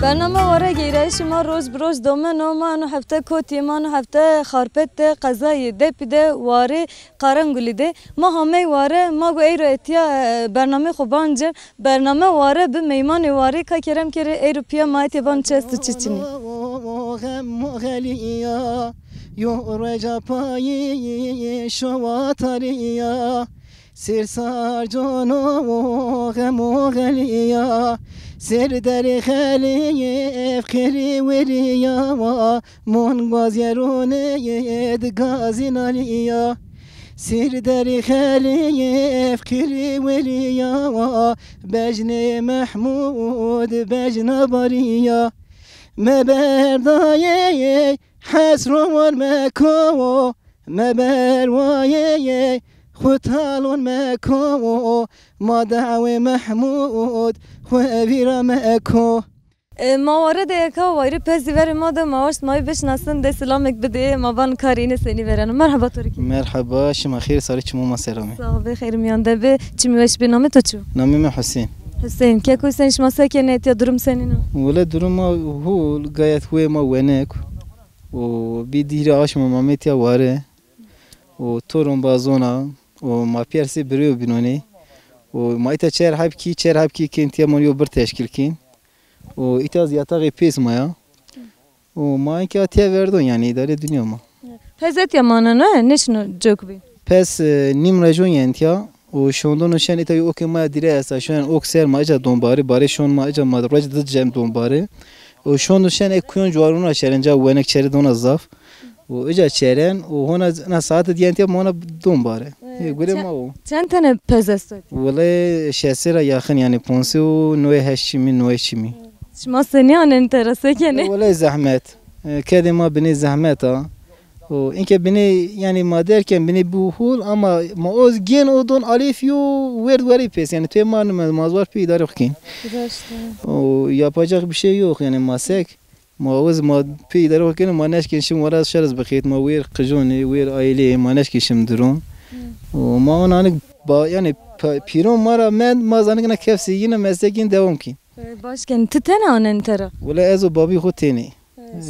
برنامه واره گیره شما روز بروز دومه نوما انو هفته کوتی ما انو هفته خارپت قضای ده پیده واره قارنگولی ده ما همه واره ما گو ایرو اتیا برنامه خوبانجه برنامه واره به میمان واره که کرم کره ایرو پیا مایتی بان چستو چیچینی یو رجا پایی شواتاریا سرسار جانو غمو غلیا سر در خلی افخری وریا من گازیرونه دگازی نالیا سر در خلی افخری وریا بجن محمود بجن باریا مبردای حسر والمكو مبروي ختال مكو ما دعوي محمود خوابير مكو ما وارد اکا وایری پس دیوار ما ده ماوشت مای بشناسن ده سلامک بده ما بان کارینه سنی برن مرحبا تورکی مرحبا شما خیر ساری چمو ما سلامه صاحب خیر میان ده به چی میوش به نام تو چو نامی من حسین حسین که کوی سنش ما سکنه یا درم سنینو ولا درم ما هو گایت هو ما ونک و بیدیر آش مامتی واره و تورم بازونا و ما پیرسی بریو بینونی و ما ایتا چهر حب کی کنتیا منیو بر تشکیل کن و ایتا زیاده پیس مایا و ما اینکه آتیا وردون یعنی اداره دنیا ما پزت یا مانه نه نشنو جوک بین پس نیم رجون ینتیا و شوندون شن ایتا یو که ما دیره است شون اوکسر ما اجا دنباره باره شون ما اجا ما رج دد جم دنباره و شون شن اکیون جوارون شرنجا ونک چری دون ازاف و اجا چرن و هون از ساعت دینتیا ما دنباره گوره ما و چند تنه پزستو ولی شسر یاخن یعنی 598 9 شما سنیان انترسه کنه ولی زحمت کدی ما بنی زحمتا و اینکه بنی یعنی مادر کن بنی بوهول اما ما از گین و دون آلیفیو ورد وری پیس یعنی توی ما مازوار پی داره خکین و یا پاجاق بشه یوخ یعنی ماسک ما از ما پی داره خکین ما نشکن شم وراز شرز بخیت ما ویر قجونی ویر آیلی ما نشکشم درون و ما اون با یعنی پیرون ما را من ما زنگ کفسی یه مسکین دوام کن باش کن تو تنه آن انترا ولی از بابی خود تینی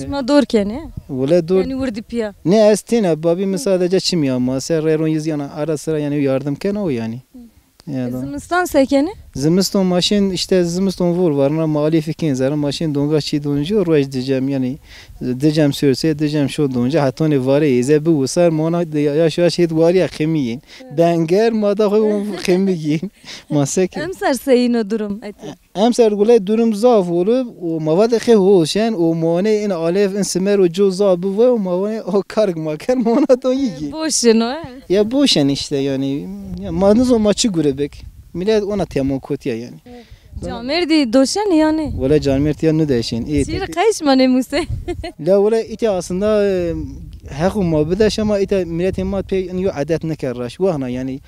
شما دور کنه ولی دور یعنی وردی پیا نه از تینه بابی مثلا جا چی میام ما سر رون یزیانا آرا سر یعنی یاردم کنه او یعنی زمستان سکنه زمستون ماشین işte زمستون vur varna mali fikin zara maşin donga çi donunca roş diyeceğim yani diyeceğim sürse diyeceğim şu donunca hatta ne var ize bu sar mona ya şu şey var ya khemiyin bengar mada xo khemiyin masek امسر سینو درم امسر gule durum zaf olup o mavad xe hoşen o mone in alef in semer o joza bu ve o mone o karg makar mona to iyi boşunu ya boşen işte yani madnız o maçı görebek millet ona temel kötüye yani Camerdi doşen yani ولا جانمرت ya ne değişin Şir kaç mane muse la ولا ite aslında hakkı mabıdaş ama ite millet emat pe yani adet ne kerraş vahna yani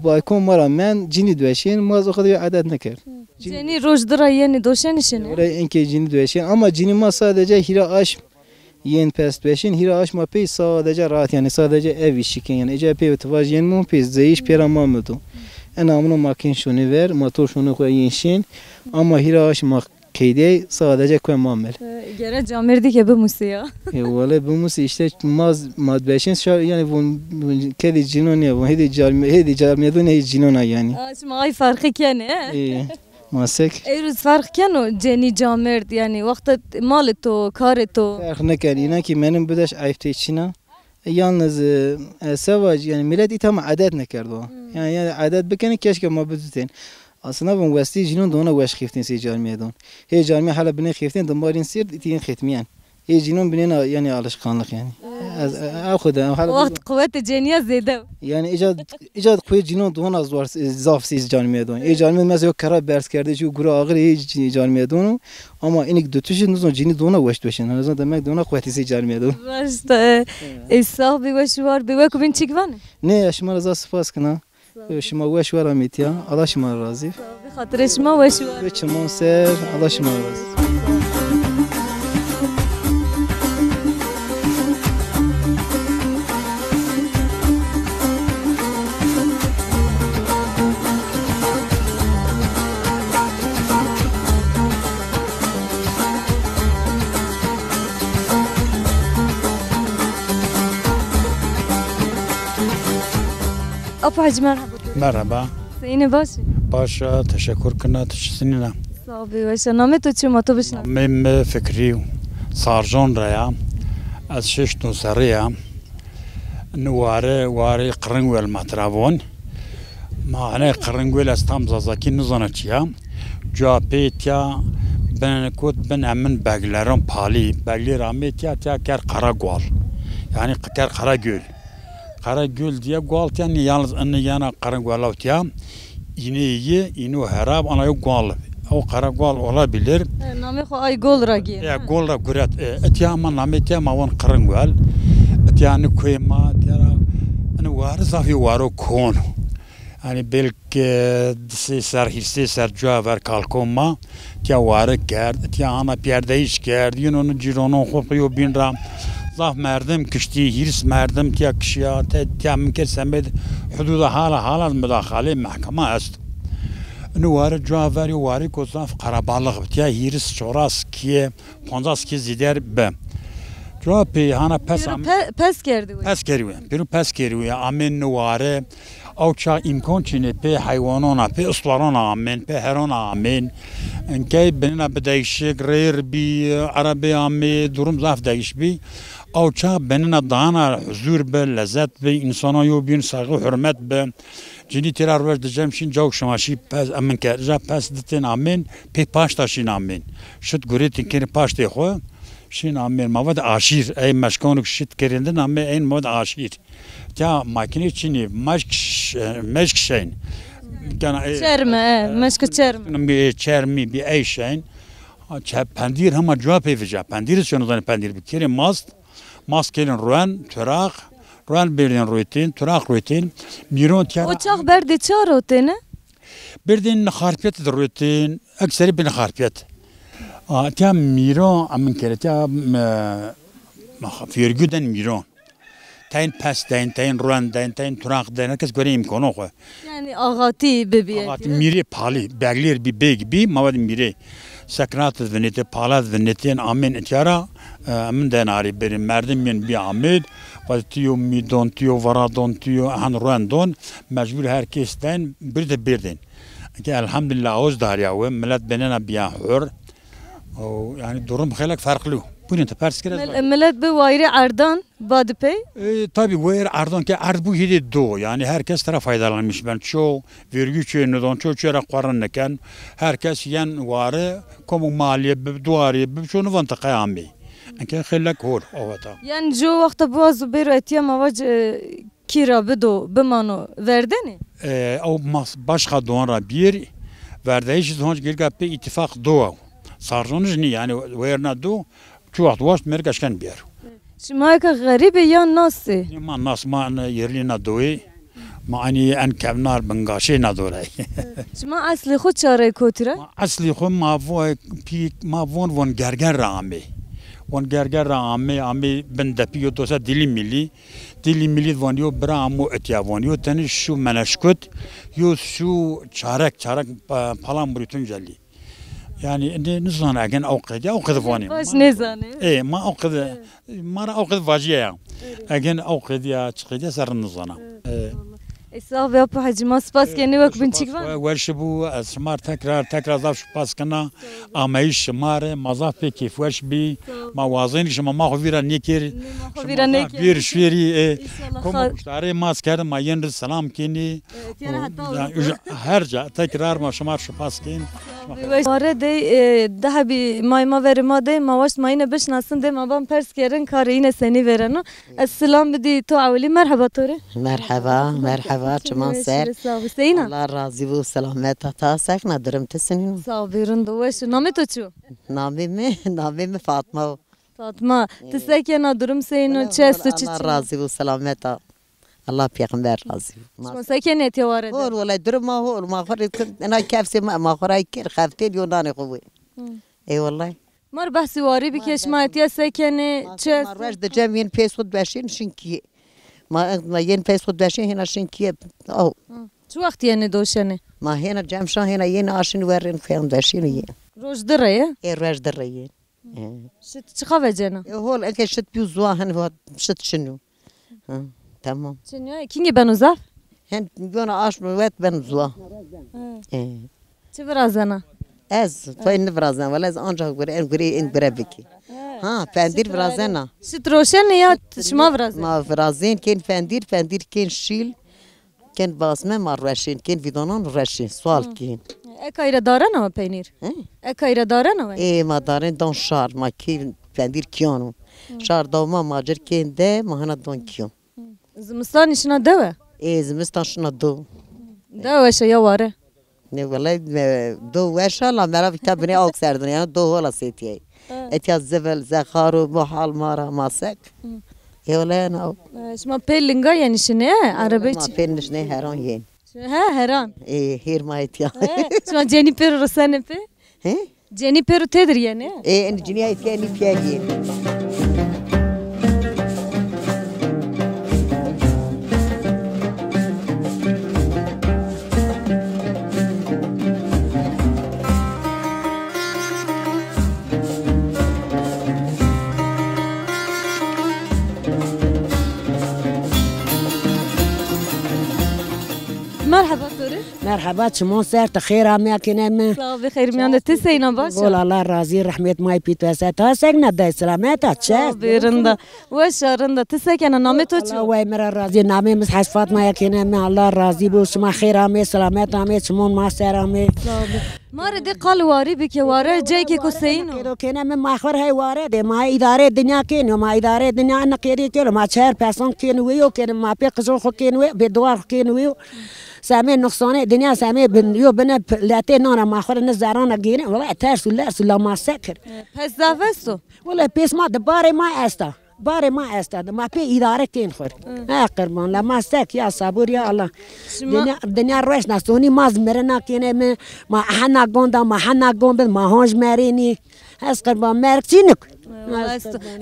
baykon mara men cini döşen maz o kadar adet ne ker Cini rojdra yani doşen işine ولا enke cini döşen ama cini ma sadece hira aş yen pest beşin hira aş ma pe sadece rahat yani sadece ev işi yani ece pe tvaj yen mu pe zeyiş pera mamudu أنا عمرو ما كان شوني فير ما تور شوني خوينشين أما هيراش ما كيدي صادقة كم مامل. جرا جامردي كبه موسيا. ولا بموسي إشتى ما تبيشين شو يعني فون كذي جنون يا فون هذي جارم يدون هي جنون يعني. ما أي فرق كيانه. إيه ماسك. إيروز فرق كيانو جني جامرد يعني وقت مالتو كارتو. فرق نكان إنا كي منم بدش عيفتيشنا. yalnız savaş yani millet itam adet ne kerdo yani adet bekeni keşke ma büdüten aslında bu vesti jinun dona weş khiftin si jarmiyadon he jarmiye hala bine khiftin damarin sir itin khitmiyan he jinun bine yani alışkanlık yani akhda hala وقت قوة جنية زيادة yani icad kuy jinun dona zor zaf si jarmiyadon he jarmiyad mesela kara bers kerdi şu gura ağır he jarmiyadon ama inik dötüşün nuzon jini dona weş döşen azan demek dona kuvveti si jarmiyadon işte İsa bir weş var bir weş bin çıkvan ne yaşma razı spas kına şuma weş var amitiya Allah şuma razı خاطر شما weş var ve çamon ser Allah şuma razı Bapu Hacı merhaba. Merhaba. Seyine başı. Başa teşekkür kına teşekkürler. Sağ ol beşe. Name to çu mato bişna. Mem fikri sarjon raya. Az şeş nusariya. Nuare qırıngvel matravon. Mane qırıngvel astam zazaki nuzanaçya. Cevapetya ben kod ben emin baglerim pali. Bagler ametya ker Karagol. Yani ker Karagöl. Karagöl diye gol yani yalnız anne yana Karagol avtya. İneği inu herab ana yok gol. O Karagol olabilir. Name xo ay gol ragi. Ya gol ra gurat. Etya ama nametya mavon Karagol. Etya ni koyma tera. Ani varı zafi varo kon. Yani belki hissi ser cevher kalkoma. Tya varı gerd. Tya ana perdeyiş gerd. Yunun cironon kokuyor bin ram. Zaf merdim kişti, hirs merdim tya kişiya, tya mümkün semed hududa hala müdahale mahkeme est. Nuvarı cevaberi varı ko zaf karabalık tya hirs çoras kiye, ponzas ki zider be. Cevabı hana Pes gerdi. pes keriyor, biru pes keriyor. Amin nuvarı, avça imkan çini pe hayvanona, pe ıslarona amin, pe herona amin. Enkey benimle bir değişik, reyr bir Arabi amin, durum zaf değiş bir. Avça benimle dağına huzur be, lezzet be, insana yo bir saygı, hürmet be. Cini tirar ver diyeceğim şimdi çok şamaşi pes amin kerja pes ditin amin, pe paş taşın amin. Şut guretin kiri paş deho. Şin amin mavad aşir, ey meşkanuk şit kerindin amin en mavad aşir. Ya makine çini meşk şeyin. Çerme, meşk çerme. Bir çermi bir ey şeyin. Pendir ama cevap edeceğim. Pendir şunu zannı pendir bir kere mast kelin ruan turak ruan birden rutin turak rutin miron tiyara. O çak berdi çar otene. Birden harfiyet rutin akseri bir harfiyet. Tiyam miron amin kere tiyam firgüden miron. Tayin pes deyin, tayin ruan deyin, tayin turak deyin. Herkes göre imkanı o. Yani ağati bebiye. Ağati miri pali, begler bir bey gibi mavad miri. Sakrat venneti, palat vennetin amin tiyara. Amin denari berin merdim ben bir amid. Vatiyo midon tiyo varadon tiyo han ruan don. Mecbur herkesten bir de birden. Elhamdülillah oz darya ve millet benena biya hür. Yani durum xelak farklı. Bugün de pers kere. Millet bir vayri ardan badı pey. Tabii bu ardan ki ard bu hidi do. Yani herkes taraf faydalanmış. Ben çoğu vergi çöğünüden çoğu çöğrak varanlıken herkes yen varı kamu maliye duvarı bir çoğunu vantakaya ambi. Enke xelak hor ovata. Yani jo vakta bu az bir etiye mavac kira bido bimano verdeni. O başka doğanra bir verdeyiş zonç gelgape ittifak do. Sarjonuz ni yani verna do. Çoğu vakti vaş merkeşken bir. Şimaya ka garibe ya nası? Ma nas ma yerli na doy. Ma ani en kevnar bengaşe na doray. Şima asli xo çare kotira? Asli xo ma von gerger rame. Von gerger rame ben depiyo dosa dili milli von yo bramo etya von yo tani şu meneşkut yo şu çarek palan brütün jelli. Yani ne zaman agen avqed vani. Baş ne zane? Ma avqed mara avqed vajiye ya. Agen avqed ya çıkıya sarın zana. Esaf ya bu hacıma spas kendi vak binçik var. Verşbu şmar tekrar zaf spas kana amayış şmar mazaf pe keyf verşbi mawazin şma ma xovira nekir. Bir şveri komu kuştare masker ma yen selam keni. Herca tekrar ma şmar spas ken. Mare de daha bir mayma verima de mavaş mayne beş nasın de mabam pers kerin karı yine seni vereno. Esselam bidi to avli merhaba tore. Merhaba çaman ser. Seyna. Allah razı olsun selamet ta sakna dırım tesinin. Sabirun duvaş name to çu. Name Fatma. Fatma tesekena durum seyno çestu çiçi. Allah razı olsun selamet Allah peygamber razı olsun. Masakene tevare. Hor valla dırım ma hor ma khore ana kafse ma khore kir khaftel yonani khoy. Ey vallahi. Mar bahsi wari bikeşma ya sekene çes. Marvaj de cem yen pesod başin şinki. Ma yen pesod başin hena şinki. Oh. Şu vakti yani doşene. Ma hena cem şan hena yen aşin verin fem başin yen. Rojdara ya. Roj dırayın. Şit çıkavecena. Hol enke şit bir zuahan va şit şunu. Tamam. Çenya kingi ben uzaf. هند يوم عاش موت بنزوا چه برازنا از فاين برازن ولا از آنجا غوري إن برابكي ها فندير برازنا شتروشن یا شما برازن ما برازين كين فندير كين شيل كين باسمه ما رشين كين فيدانون رشين سوال كين اکایره دارن ama peynir اکایره دارن ama ايه ما دارين دون شار ما كين فندير كيانو شار دوما ماجر كين ده ما هنا دون كيان زمستان işine deve ايه زمستان شنا دو deve şey ya vare نه والله دو وش الله مرا كتبني أوك سردني يعني دو ولا سيتي اتيا زبل زخارو محال مارا ماسك يا ولا أنا شما پیلنگا yani şine arabe ما فينش نه هران ين ha heran إيه هير ما اتيا شما جeni peru rosane pe ها جeni peru tedir yani إيه إن جنيا اتيا ني فيالين مرحبا توري مرحبا شمون سرت خير عمي كنام صباح بخير میان تسینا باشه قول الله راضي رحمت ماي بيتو ساتا سجنا داي سلامتا تشاف بیرنده و شارنده تسکن نام تو چی الله مرا راضي نامي مس حس فاطمه كنام الله راضي بو شما خير عمي سلامت عمي شمون ما سر عمي مار دی قال واری بی که واره جای که کسینو كده كنام ما خبر هي وارد ما اداره الدنيا كين ما اداره الدنيا انا كيري كيلو ما شهر بيسون كين ويو كين ما بيقزو خو كين وي بدوار كين ويو سامي نقصانه دنيا سامي بن يو بن لاتي نانا ما خور نزارana گيرين والله ترس ولا ما سكر پس زافستو ولا بيس ما دباري ما استا باري ما استا ما في اداره كين خور قربان لما سك يا صبور يا الله دنيا روش ناسوني ما زمرنا كين ما حنا گوندا ما حنا گوند ما هونج مريني هس قربان مرتينك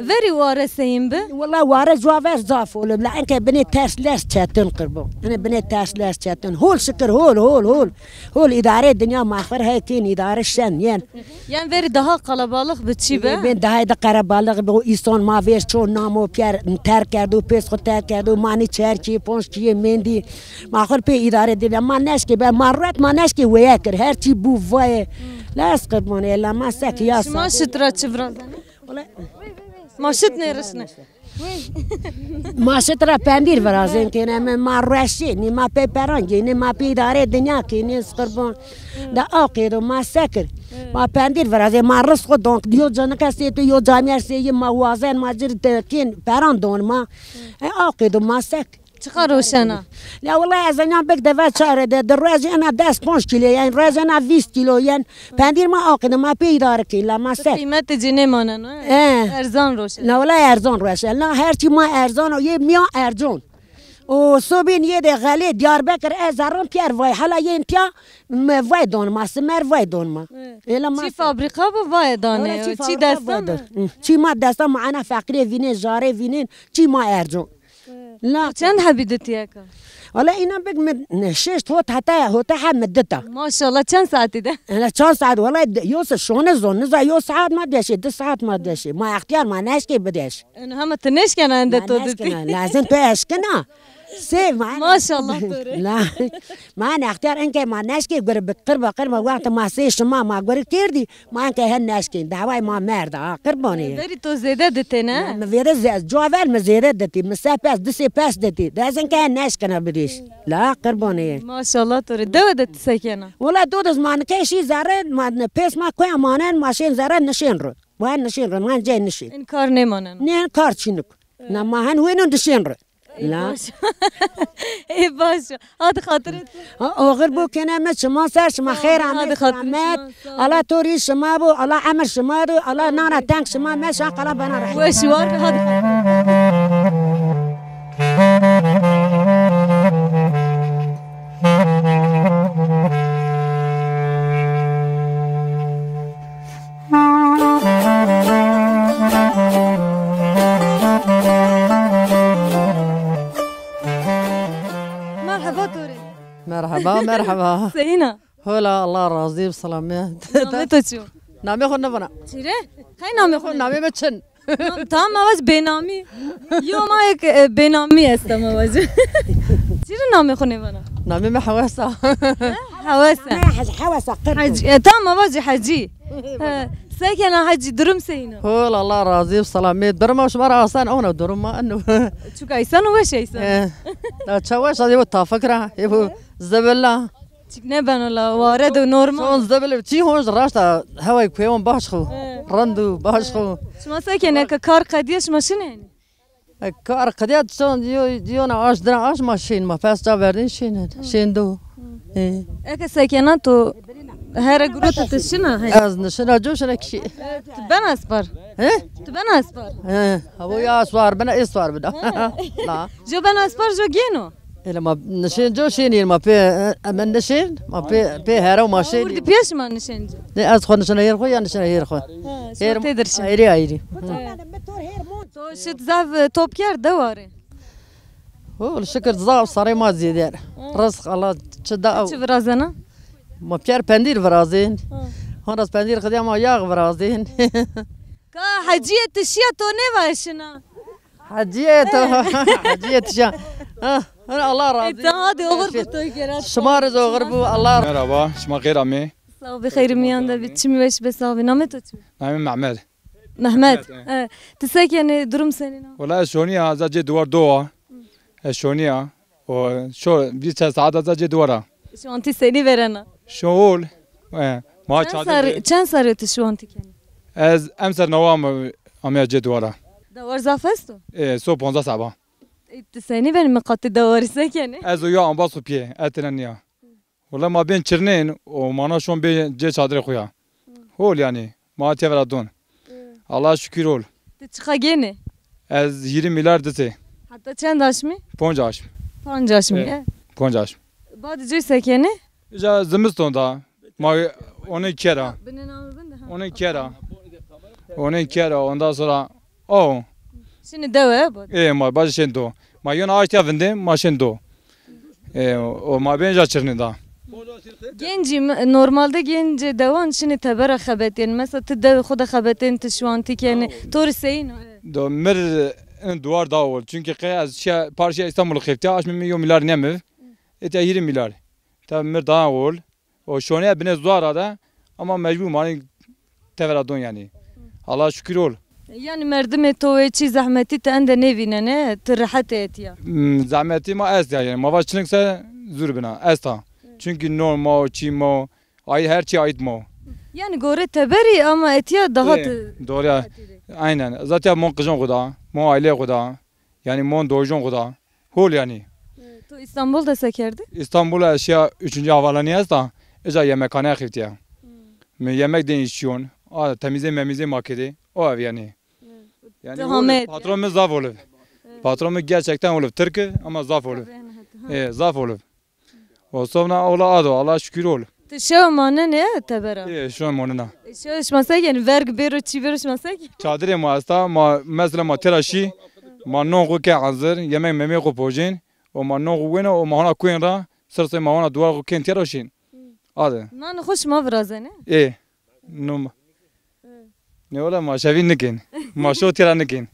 وری واره سیم به والله وارد جوافر زاف ولا لا انك بني تاس لاس تشاتن قربو انا بني تاس لاس تشاتن هول شكر هول اداره الدنيا ما اخر هي كين اداره الشن ين yani veri daha kalabalık bir çi be بين ده ده قربالغ بو ايستون ما فيش چون نامو بير تر کردو پس خو تر کردو مانی چرچی پونش کی مندی ما اخر په اداره الدنيا ما نش کی به مرات ما نش کی وياكر هر چی بو وای لا اسقبون الا ما سك يا شما شترا چبران ماشت نرسنه ما شترا پندیر ورازن کنه ما رشی نی ما پیپرانگی نی ما پیداره دنیا کی نی قربان دا آقیدو ما سکر ما پندیر ورازن ما رس خود دونک دیو جان کسی تو یو جامعه سی ما وازن ما جر تکین پران دون ما آقیدو ما سک چقدر روشنه لا والله از اینا بک دفعه چاره در روز انا 10 کیلو یعنی روز انا 20 کیلو یعنی پندیر ما آقیدو ما پیداره کی لا ما سک قیمت جنه مانه نه ارزان روشن لا والله ارزان روشن لا هر چی ما ارزان و یه میا ارزان و صبحین یه ده غلی دیاربکر ازارم پیر وای حالا یه انتیا وای دون ما سمر وای دون ما چی فابریکا با وای دانه چی دستم چی ما دستم معنا فقری وینه جاره وینه چی ما ارزان لا چند حبیدتی اکا والله اینا بگ من شش هوتا مدتا ماشاءالله چند ساعتی ده انا چند ساعت والله یوس شونه زون نزا یو ساعت ما دشه 2 ساعت ما دشه ما اختیار ما نشکی بدش انا هم تنش کننده تو دیدی لازم تو اشکنا سيف ما شاء الله توري لا ما انا اختار انك ما ناشكي قرب قرب وقت ما سيش ما قرب كيردي ما انك هالناشكي دعواي ما مرد قرباني بري تو زياده دتنا ما في رز جوافل ما زياده دتي مسافه دسي باس دتي لازم كان ناشكنا بديش لا قرباني ما شاء الله توري دودت سكينه ولا دودز ما نكشي زاره ما بيس ما كوي امانن ماشين زاره نشين رو وين نشين رو ما جاي نشين انكار نمانن نين كار چينك نما هن وين نشين رو لا اي باشا هذا خاطرت غير بو كنا شما سر شما خير عمل خدمات الله توري شما بو الله عمل شما بو الله نانا تانك شما ما شاق بنا رح وشوار هذا مرحبا سينا هلا الله راضي بسلامات نامتو شو نامي خو نبنا چیره خیلی نامی خود نامي بچن تام آواز بینامی یو ما یک بینامی هستم آواز چیره نامه خونه بنا نامي ما حواسة حواسه حواسه حجي تمام واجي حجي ساكنه حجي درم سينا هو الله راضي وسلامي درما وش مرة أصلا أنا درما إنه شو كايسان وش ايسان لا تشوش هذه وتفكرة يبو زبلة تكنا بنا لا وارد ونورمال شون زبلة تي هون راشتا هواي كيوم باشخو رندو باشخو شو ما ساكنه ككار قديش ماشين يعني کار قدیت شون دیو نه آش درن آش ماشین ما پس جا بردین شین دو اك ساكنه تو هر جروت تشنا هي از نشنا جوش نکشی تبان اسبر تبان اسبر هو یا اسوار بنا اسوار بدا لا جو بان اسبر جو جينو الا ما نشین جو شینی ما پی من نشین ما پی هرو ورد ماشین بيش ما نشنج نه از خود نشنا هیر خو یا نشنا هیر خو شو تدرش ایری تو شت زاف توب كير دواري هو الشكر ضاع صاري ما زيد رزق الله تشدا او شو برازنا ما بيار بندير برازين هون راس بندير خديا ما ياغ برازين كا حجيه تشيا تو نيفاشنا حجيت شا انا الله راضي هذه غرفه توي كرات شمار زو غربو الله مرحبا شما خير عمي صاحب بخير ميان ده بتشمي وش بس صاحب نامته عمي معمر محمد تساك يعني درم سنين والله شونيا زاجي دوار دوا شونيا وشو بيت ساعات زاجي دوارا شو انت سني برنا شغل ما كان صارت شو انت يعني از امسر نوام عمي جدوارا دوار زافستو سو 15 ساعه تساني بين مقاط دوار ساكنه از يا ام باسو بي اتننيا والله ما بين تشرنين ومانا شلون بين جي صادر خويا هول يعني ما تفردون الله شكر هول تشخاجيني از 20 milyar دتي حتى كان داشمي 50 50 50 بعد جوي ساكنه اجا زمستون دا ما onu kera onu kera ondan sonra o şimdi deve bu ma baş şendo ma yon ağaç tavinde ma şendo o ma benja çırnında genci normalde genci devan şimdi tebera xabetin mesela tdev xuda xabetin tşvantik yani torseyin do mer duvar da ol çünkü qaz şey parça İstanbul xifti 8 milyar nemev et 20 milyar ta mer da ol o şone bine zuara da ama mecbur mani teveradon yani Allah şükür ol yani merdim to çi zahmeti te ende nevine ne tırhat et ya zahmeti ma es yani ma başçılıksa zor bina esta çünkü normal çimo ay her şey ait mo yani gore teberi ama etiya daha doğru ya aynen zaten mon kızın kuda mon aile kuda yani mon doğucun kuda hol yani to İstanbul'da sekerdi İstanbul'a şey 3. havalanıyız da eza yemekhane xiftiya yemek değişiyor temize memize makedi o ev yani patronumuz zaf olur patronumuz gerçekten olur Türk ama zaf olur zaf olur o sonra Allah şükür olur şu mane ne tebera şu manına şu masaya yani verg bero çi bero masaya çadırı masta mesela ma teraşi ma nongu ke hazır yemek meme ko pojin o ma nongu wena o ma ona kuenra sırsa ma ona duvar ko ken teraşin adı nan hoş ma vrazene num ne ola ma şevin nikin ma şo tera nikin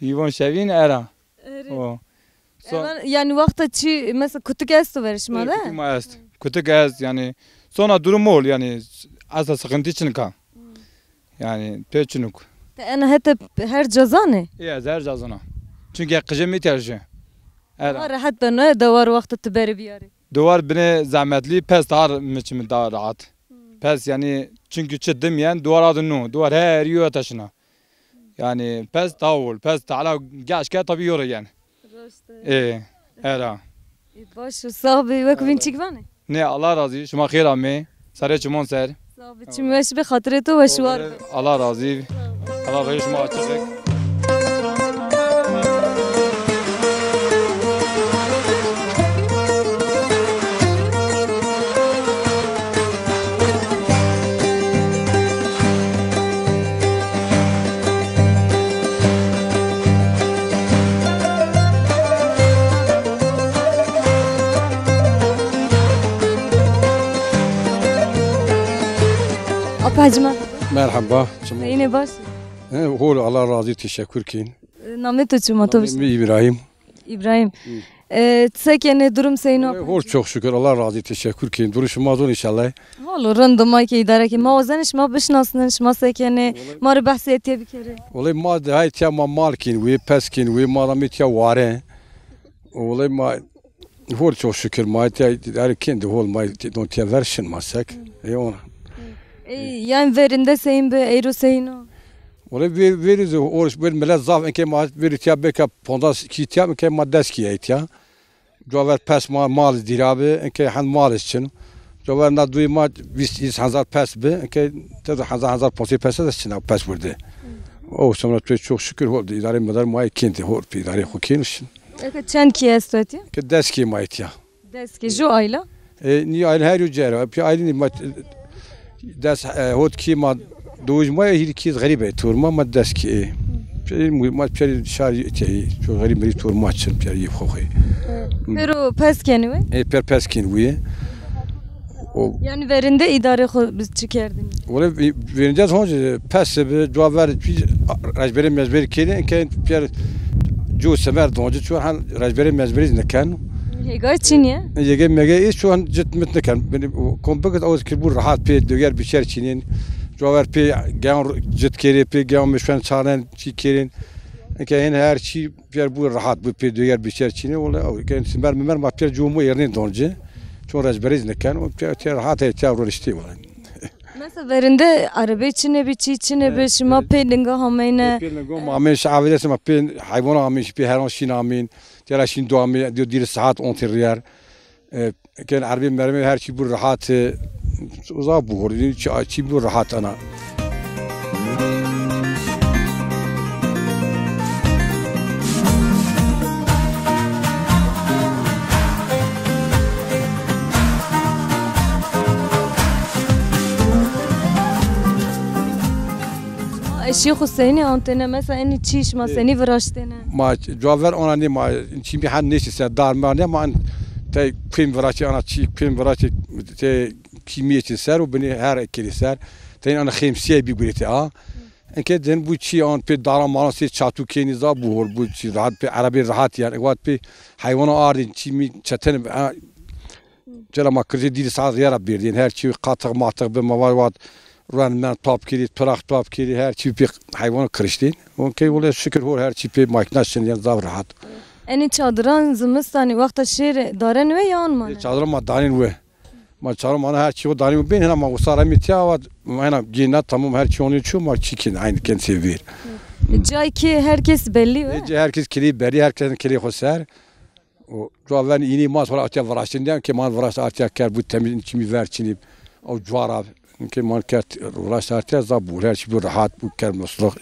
yivon şevin era o yani vakti çi mesela kutu gesto verişmada kutu gez yani sonra durum ol yani asla sıkıntı için ka yani peçinuk ana hep her cezane her cezana çünkü kıcım tercih era rahat ben davar vakti teberi biyari duvar bine zahmetli pes dar miçim daha rahat pes yani çünkü çidim yani duvar adın no duvar her yiyor taşına yani pes tavul pes tala gaş ka tabii yor yani era baş sahibi ve kvinçik vane ne Allah razı şuma xeyr ammi sare çimon ser sahibi çimveş be hatretu ve şuar Allah razı Allah razı şuma açık Hacma. Merhaba. Yine baş. Hol Allah razı teşekkür kin. Namı tuçuma to. İbrahim. İbrahim. Tsekene durum seyno. Hor çok şükür Allah razı teşekkür ki duruşumaz ol inşallah. Halo random ki idare ki mavazaniş ma bişnasnış ma sekene mar bahsiyetiye bir kere. Olay ma da hayt ya ma malkin ve peskin ve maramit ya vare. Olay ma hor çok şükür ma ya erken de hol ma don't ya version masak. Ona. Yani verinde seyin be euro seyno. Olay veriz or bir millet zaf enke ma verit ya beka pondas kit ya enke ma deski ya. Jover pes mal dirabe enke han mal için. Jover na duyma 20,000 pes be enke tadı 1000 posi pes de için pes burada. O sonra çok şükür oldu idare medar ma kendi hor idare hukinişin. Çen ki esteti? Ke deski ma ya. Deski jo ayla. Ni aile her yücera. Bir aile ma des hot ki ma دوج ما هي كيس غريبة تور ما دسك إيه ما بير شاري تي شو غريب مري تور ما تشن بير يفخوي Pero pes kenwe? بير باسكين ويا Yani verinde idare biz çıkardın. ولا بيرجع هون باس بجوافر في رجبري مزبري كده كان بير جو سمر دونج شو هن رجبري مزبري نكان Hegay Çin ya? يجي مجا şu an jet متنكان كومبكت أوز كبر راحت بي دوغير بشر çinin جوار پی گام جت کری پی گام مشون چارن چی کرین که این هر چی پیار بود راحت بود پی دیگر بیشتر چینه ولی او که سمر ممر ما پیار جومو یرنی دونجه چون رجبریز نکن و پیار راحت چه ورشتی ولی Mesela verinde arabe içine bir çiğ içine bir şuma pelinga hameyne. Pelinga hameyne şavide sema pen hayvan hameyne pi her an şin hameyne tera şin do hameyne diyor dir saat 10 riyal كان عربي مرمي هرشي بور راحات وزابور شي بور راحات انا الشيخ حسيني أنتنا مثلا إني تشيش ما سني فراشتنا ما جوافر أنا ني ما شي بيحن نيش دار ما ما تي كيم فراشي أنا شي كيم فراشي تي كيمية سر وبني هر كيلي سر تين أنا خمسية بيقولتي إن كده بو شي أن في دار ما نسي شاتو كيني زابور بو شي راحت في عربي راحت يعني وقت في حيوان آردين شي مي شتن جل ما كرزي دي ساعة غير بيردين هر شي قاطع معطق بمواد ران من طاب كيري طرق طاب كيري هر شي في حيوان كرشتين ممكن ولا شكر هو هر شي في ماكناش يعني زاب راحت أني çadıran zımistani vakta şehir daren ve yan mı? Çadıran ma danin ve ma çadıran ma her şey o danin ben hena ma usara mitya ve hena giyina tamam her şey onu için ma çikin aynı kendisi ver. Cay ki herkes belli ve? Herkes kili belli herkesin kili hoser. O cuaven ini mas var atya varasın diyen ki man varas atya ker bu temiz içimi ver çinip o cuara ki man ket varas atya zabur her şey bu rahat bu ker masraf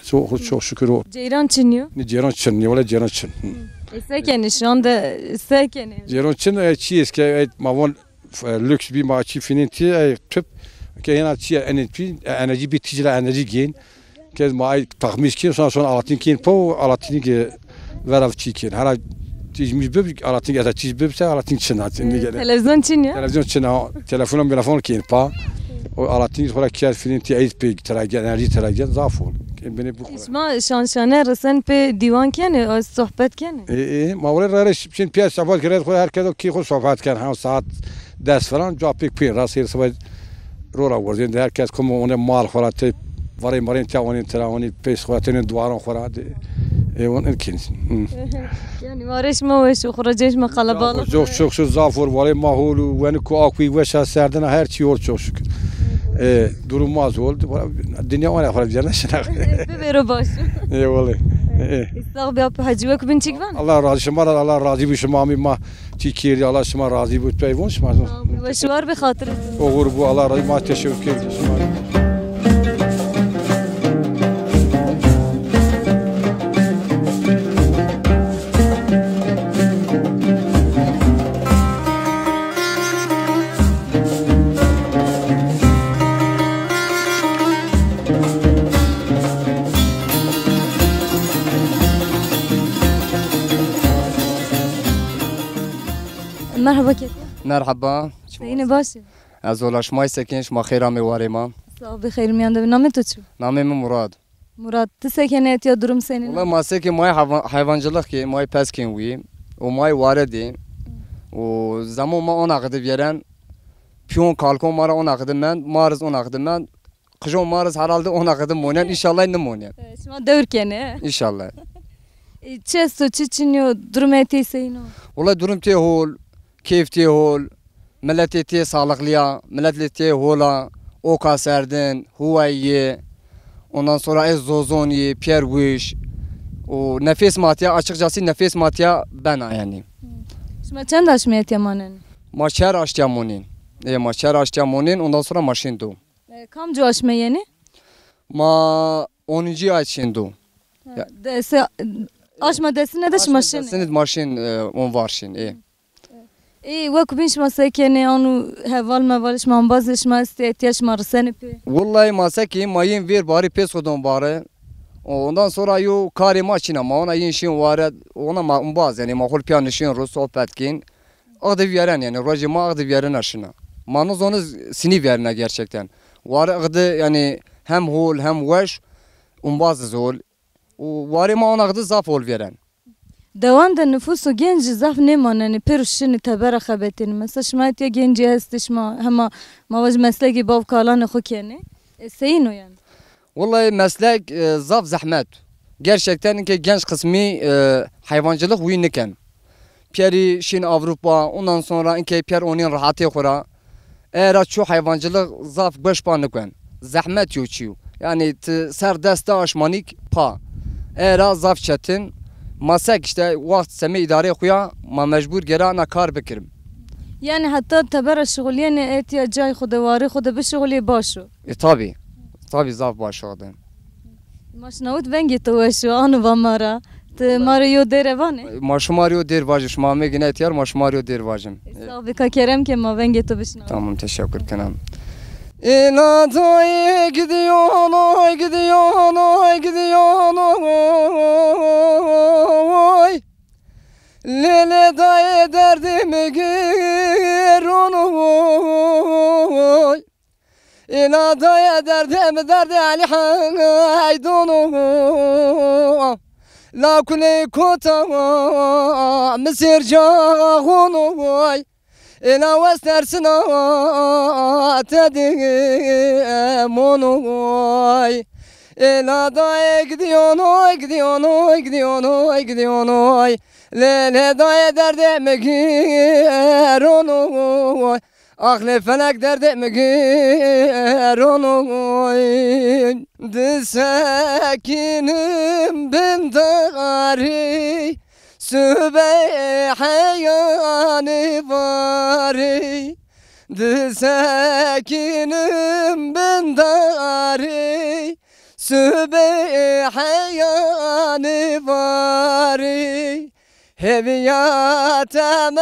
çok şükür o. Ceyran çiniyor. Ne ceyran çin ne valla ceyran çin. Sekeni şu anda sekeni. Ceyran çin çiğ ki mavon lüks bir maçı finiti tüp ki hena çiğ enerji bir ticra enerji giyin. Kez maay takmış ki sonra alatin kiin po alatin ki verav çikin. Hala tijmiş bib alatin ya tij bibse alatin çinat. Televizyon çin ya. Televizyon çina telefon kiin pa. O alatin sonra kiyat finiti ait pe teragen enerji teragen zafol. Beni bu. İsma şanşane resen pe divan kene sohbet kene. Ma vore rare şimdi piyas sohbet kere herkes ki xo sohbet kan ha saat ders falan cevap pek rasir sabah rora vurdin herkes como ona mal falan varای مرین توانیم تراونی پیش خواهتن دواران خورد اون الکن. یعنی وارش ما وش خرجش ما قلباله. çok şu zafur varای mahul و ان کو آقوی وش سردن her şey olur çok şükür. Durulmaz oldu. Dünya ona falan bir nişan. Bero baş. Eyvallah. İstak bir apı hacıva kubin çıkvan. Allah razı şuma Allah razı bu şuma ma çikiri Allah şuma razı bu peyvon şuma. Baş var bir hatır. Olur bu Allah razı ma teşekkür ederim. Merhaba Keti. Merhaba. Yine başı. Az ulaşmayı sekinş ma khira mi varema. Sağ ol bixeyr mi anda namet tutu. Namim Murad. Murad te sekene ya durum senin. Valla ma seki may hayvancılık ki may peskin wi. وماي واردين وزمان ما أنا قد بيرن بيون كالكون مرة أنا قد من مارز أنا قد من قجون مارز هرالد أنا قد مونين إن شاء الله نمونين شما دور کنه إن شاء الله چه سوچی چنیو درمتی سینو والله درم تي هول كيف تي هول ملتي تي sağlıklıya millet تي هولا اوكا سردن هوایه ondan sonra ez zozoni pierwish o nefes matiya açıkçası nefes matiya ben yani شما چند aşmayet yamanın maçer açtiamonin maçer açtiamonin ondan sonra maşindu kamcu aşma yeni ma 10. ay çindu dese aşma desine de maşin senet maşin on varşin وەکو بین شما سەکێنێ ئەو هەڤاڵ مەڤاڵشمان بازشما استێتیاشما ڕسەنە پێ Vallahi masaki mayın ver bari pes kodon bari. Ondan sonra yo kari maçına ma ona yinşin var ona ma baz yani ma hol piyanışın Rus sohbetkin. Adı veren yani roje ma adı veren aşına. Manız onu sini verene gerçekten. Var adı yani hem hol hem weş baz zol. Var ma ona adı zaf hol veren. Dewan da nüfusu genç zaf nemaneni peruşini tebera xabetin mesela şmayet ya genci hestiş ma hema mavaj mesleki bav kalanı xukeni seyin o yani. Vallahi meslek zaf zahmet. Gerçekten ki genç kısmı hayvancılık uyuniken. Piyeri Şin Avrupa ondan sonra inke piyer onun rahatı kura. Eğer şu hayvancılık zaf başpanıken. Zahmet yoçiyor. Yani ser deste aşmanik pa. Eğer zaf çetin masek işte vakt semi idare kuya ma mecbur gerana kar bikirim. Yani hatta tebera şuguliyene etiya cay xuda vari xuda bir şuguli başu. Tabi. Tabi zaf başladı. Maşnavut vengi tuvaşu anu vamara. Te Mario derevane. Maşmario dervajış ma megine etiyar maşmario dervajım. Sabika kerem ke ma vengi tu bişna. Tamam teşekkür ederim. İladay gidiyor, oy gidiyor, oy gidiyor, oy. Lele dayı derdimi gir onu, oy. İladay derdimi derdi Ali haydonu. La kule kota misir cahunu, oy. İla westersina tedim onu oy. İla da gidiyor oy gidiyor oy gidiyor oy gidiyor oy. Lele da derdime gir onu oy. Aklı felek derdime gir onu oy. Disekinim bin dari. Sübeyhayani vari Disekinim ben dari Sübeyhayani vari Heviyateme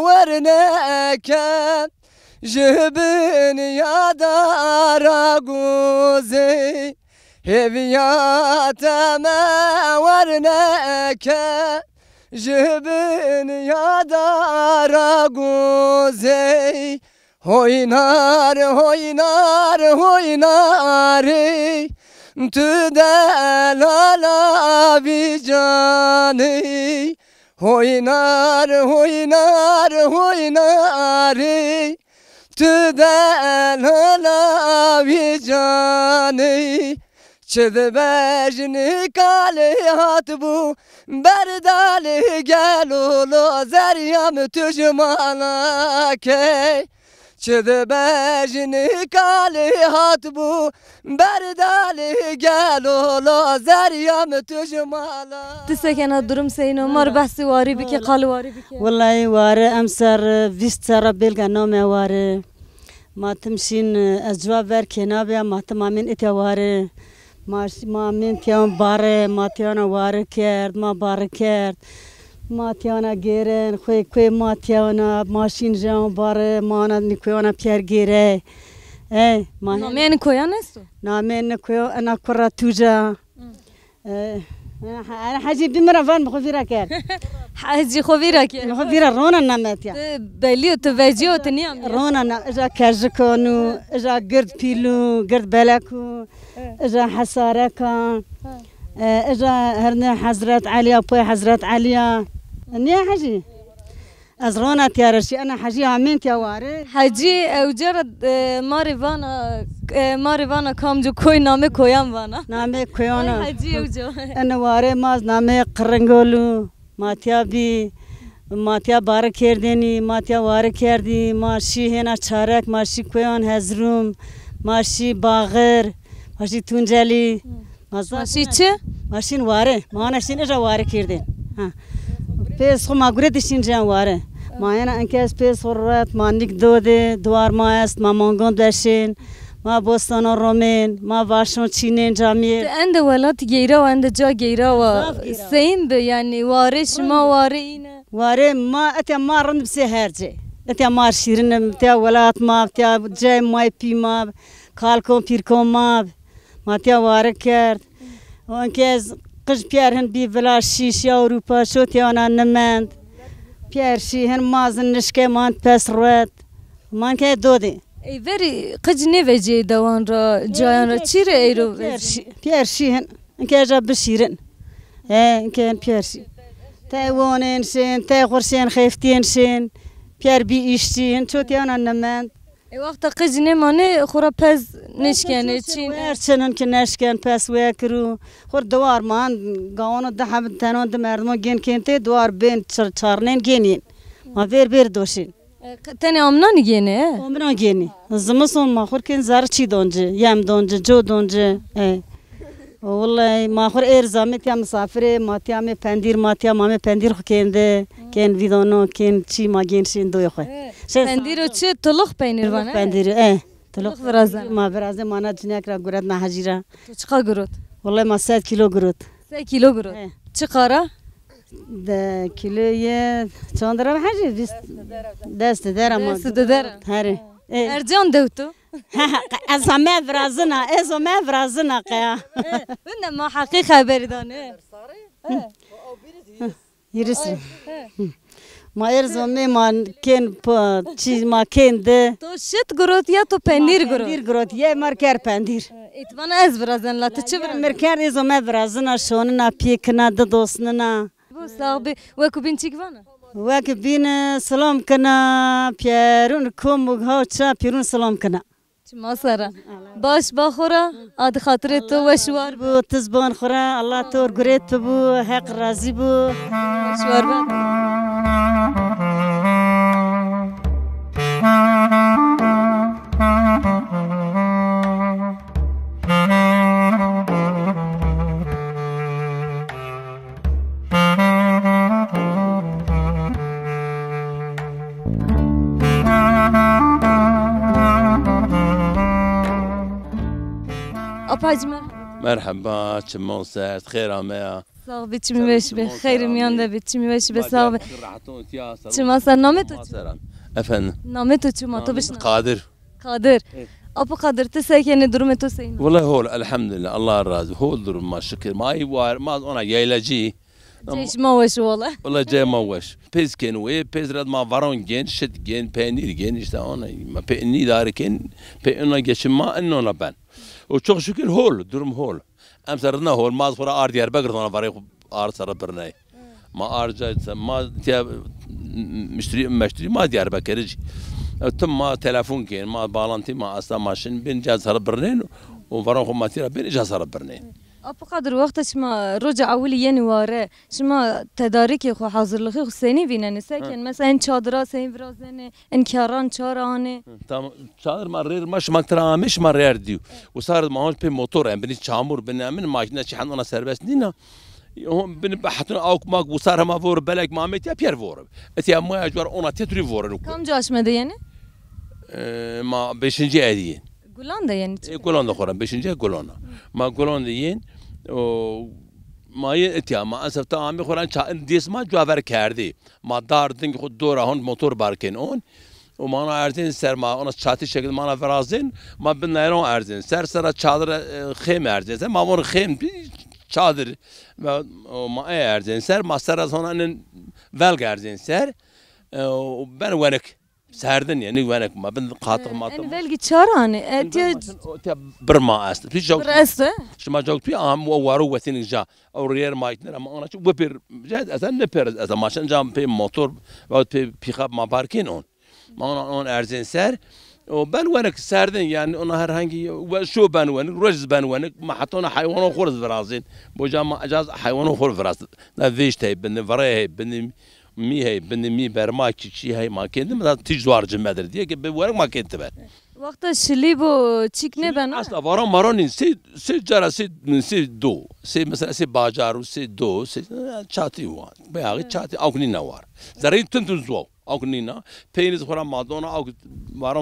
verneke Jibin yadara guzi Heviyateme verneke Jibin yadara guzey Hoynar hoynar hoynar Tüdelala vicani Hoynar hoynar hoynar Tüdelala vicani Çedbejni kale hatbu Berdali gelulu zeryam tücmalake Çedbejni kale hatbu Berdali gelulu zeryam tücmalake Tisekena durum seyno mar bahsi wari bike qalı wari bike Vallahi wari emser vistara belga nome wari Ma timşin ecvab ver kenabe ma tamamen ite wari ما من تیان باره ما تیانا واره کرد ما باره کرد ما تیانا گیرن خوی ما تیانا ماشین جان باره ما نکویانا پیر گیره نامین کویا نیستو؟ نامین کویا انا کرا توجا انا حاجی بمرا فان مخویرا کرد حاجی خویرا کرد مخویرا رونا نامتیا بلیو توجیو تنیام رونا اجا کجکانو اجا گرد پیلو گرد بلکو اجا حساركا اجا هرنا حضرت عليا بوي حضرت عليا نیا حجی از رونا تیارشی انا حجی همین تیواره حجی اوجرد ماری وانا کام جو کوی نامه کویام وانا نامه کویانا حجی اوجو انا واره ماز نامه قرنگولو ماتیا بی ماتیا بار کردنی ماتیا واره کردی ماشی هنا چارک ماشی کویان هزروم ماشی باغر ماشی تونجلی ماشی چه؟ ماشین واره ما نشین اجا واره کردن پیس خو ما گرد شین جان واره ما هنا انکس پیس خورت ما نیک دوده دوار ما است ما مانگون داشین ما بوستان رومین ما واشون چینین جامعه عند ولات گیرا و عند جا گیرا و سیم به یعنی وارش ما واره اینه واره ما اتیا ما رند بسه هرجه اتیا ما شیرین اتیا ولات ما اتیا جای مای پی ما کالکم پیرکم ما اتیا واره کرد و انکس قش پیرهن بی ولا شیشی اروپا شو تیانا نمند پیر شیهن مازن نشکه مان پس روید مان که دوده ای وری قج نوجه دوان را جایان را چی را ایرو پیر شیهن انکه جا بشیرن انکه پیر شی تایوانین شین تای خورشین خیفتین شین پیر بی ایشتین شو تیانا نمند ای وقت قج نمانه خورا پس نشکنه چین ارچنن که نشکن پس ویکرو خور دوار مان گاونو ده حب تنون ده مردم گین کنته دوار بین چارنین گینین ما بیر دوشین تنی آمنان گینه آمنان گینی زمستون ما خور کن زار چی دونجه یم دونجه جو دونجه والله ما خور ارزامه تیا مسافره ما تیا می پندیر ما تیا ما می پندیر خو کنده کن ویدانو کن چی ما گینشین دوی خو پندیر و چه طلق پینیر بانه پندیر طلق برازه ما برازه مانا جنیک را گرد نه حجیره تو چقدر گرود والله ما 3 کیلو گرد 3 کیلو گرود چه قاره ده کیلویه چند درم حجی دست درم هره ارجان دو تو از همه برازنا قیا بنده ما حقیق خبری دانه یرسی ما ارزومه ما کن چیز ما کن ده تو شت گرود یا تو پنیر گرود یه مرکر پندیر اتوان از برازن لا تو چه مرکر ارزومه برازنا شوننا پیکنا ده دوستنا بو صاحبی وکو بین چی گوانه وکو بین سلام کنا پیرون کم ها چا پیرون سلام کنا ما سره باش باخورا آد خاطر تو وشوار بو تزبان خورا الله تور گریت بو حق راضی بو وشوار با مرحبا چمون سرد خير عميا صاحبي تشمي باش بخير ميان ده بتشمي باش بصاحبي تشما صار نامتو افن نامتو تشما تو بش قادر ابو قادر تسكن درمتو سين والله هو الحمد لله الله الراضي هو الدرم ما شكر ما يوار ما انا يلاجي جيش موش والله جاي موش بيز كان وي بيز رد ما فارون جين شت جين بينير جين işte ona ما بيني داركن بيننا جيش ما انه نبان وشوق شكل هول درم هول امسرنا هول ما صفر ار ديار بقر انا فريق ار سر برناي ما ارجع ما مشتري ما ديار بكرج تم ما تلفون كين ما بالانتي ما اصلا ماشين بين جاز سر برنين وفرق ما تيرا بين جاز سر برنين ابو قدر وقت شما رجع اولي ينواره شما تدارك خو حاضر لخي حسيني بينن ساكن مثلا چادرا سين برازنه انكاران چارانه تمام چادر مرير مش مكترا مش مرير ديو وصار معاش بي موتور بني چامور بنعمل ماشينه شي حنا سربس نينا هم بنبحثون اوك ماك وصار ما فور بلك ما مت يا بير فور اتي ما اجبر اون تتري فور كم جاش مده يعني ما بيشنجي ادي گولانده یعنی گولانده خورم بشینجا گولانده ما گولانده یین ما یه اتیا ما اصلا تا می خورن دیس ما جوابر کردی ما داردن خود دوره هون موتور بارکن اون و ما ارزین سر ما اون چاتی شکل ما فرازین ما بنیران ارزین سر چادر خیم ارزین ما مور خیم چادر ما ارزین سر ما سر از هون ولگ ارزین سر و بن ونک سردن يعني وينك ما بند قاطع ما يعني بلقي شاراني اتيا برما است في جو برأسه شما جو في ام وارو وثين جا او رير مايتنا ما انا شو وبر جد اصلا نبر اصلا ماشين جام في موتور بعد في بيخاب ما باركين اون ما اون ارزين سر وبن وينك سردن يعني انا هرهنجي وشو بن وينك رز بن وينك ما حطونا حيوان خرز فرازين بوجام اجاز حيوان خرز فراز لا فيش تاي بن فري بن مي هي بن مي برما شي هي ما كنت ما تجوار جمدر دي بورق ما كنت بر وقت الشليبو تشيكني بنا اصلا فارا مارونين سي جرا سي دو سي مثلا سي باجار سي دو سي شاتي وان باغي شاتي او كني نوار زرين تنتزو او كنينا بينز خرا مادونا او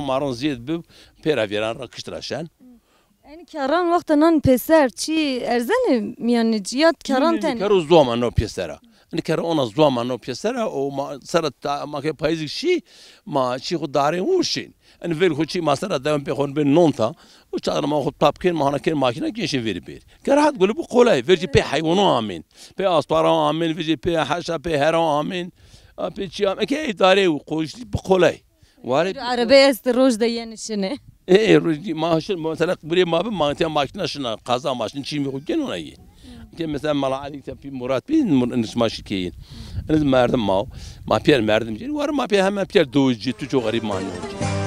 مارون زيد ب بيرافيران ركشتراشان يعني كاران وقت نان بسر چی ارزن میان جیات کاران تن كارو زوما نو بيسرا ان كارو انا زوما نو بيسرا او ما سرت ما كي بايزك شي ما شي خد دارين وشين ان فيل خد شي ما سرت دايم بيخون بين نونتا وشاغنا ما خد بابكين ما هنا كين ماكينه كيشين فيري بير كراحت تقول بو قولاي فيجي بي حيوانو امين بي اسطارا امين فيجي بي حشا بي هرا امين بي شي ام كي داري وقوش بقولاي واري عربي است روج ديان شنه ايه روجي ماشين مثلا بري ما ما انت ماكينه شنا قازا ماشين شي ميخوجن وناي كان مثلا مال علي في مراد بين ماشي كاين انا مردم ما بير مردم جي ور ما بير هم بير دوجي تو غريب ما نوجي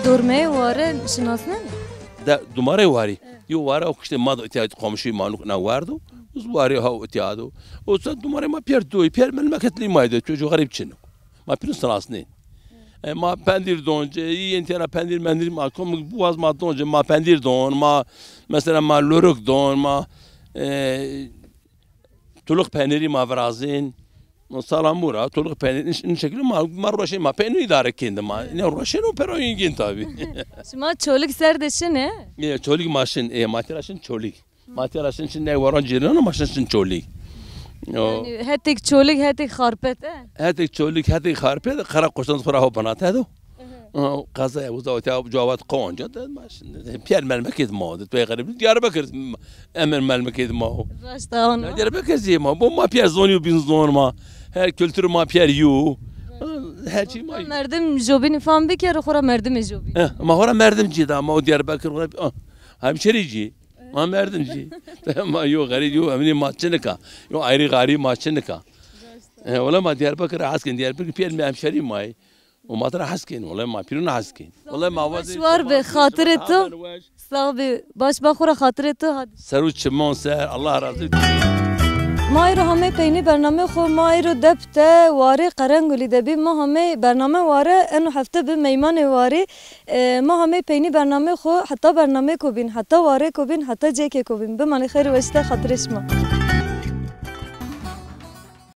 دورمه واره شناسنه ده دماره واري يو واره او كشته ما اتياد قومشي مانوك نواردو وزواري هاو اتيادو وصد دماره ما بير دوي بير من ما كتلي ما يدو جو غريب شنو ما بير سناسنين ما بندير دونجي انت انا بندير مندير ما كم بواز ما دونجي ما بندير دون ما مثلا ما لورك دون ما طلق بنديري ما فرازين سلامورا طلق بندير ان شكل ما روشين ما بندير اداره كند ما نه روشين و pero ينجين تابي شما çoluk serdişine يا çoluk ماشين ايه ما تراشن çoluk ما تراشن شنو وران جيران ماشين çoluk يعني هاتك çoluk هاتك خاربت هاتك çoluk هاتك خاربت خرا قشتن صفرا هو بنات هذو قضايا وزوجها جوابات قون جد ماشي بير ملمكيد ما ده غريب ديار بكر امن ملمكيد ما راشتاون ديار بكر زي ما بو ما بير زوني وبين زون ما her kültür ma pier you her şey ma merdim jobini falan bir kere khora merdim jobi ma hora merdimci da ma o Diyarbakır hemşerici ma merdimci ma yo gari yo amni maçnıka yo ayrı gari maçnıka ولا ما Diyarbakır haskin Diyarbakır pier mi hemşeri mai وما ترى حسكين والله ما بيرونا حسكين والله ما وزي شوار بخاطرته صاحبي باش بخورا خاطرته هاد سروت شمون سر الله راضي مايرو همه پینی برنامه خو مايرو دبته واره قرنگولی دبی ما همه برنامه واره انو هفته به میمان واره ما همه پینی برنامه خو حتی برنامه کو بین حتی واره کو بین حتی جه کو بین به من خیر وشته خاطرش ما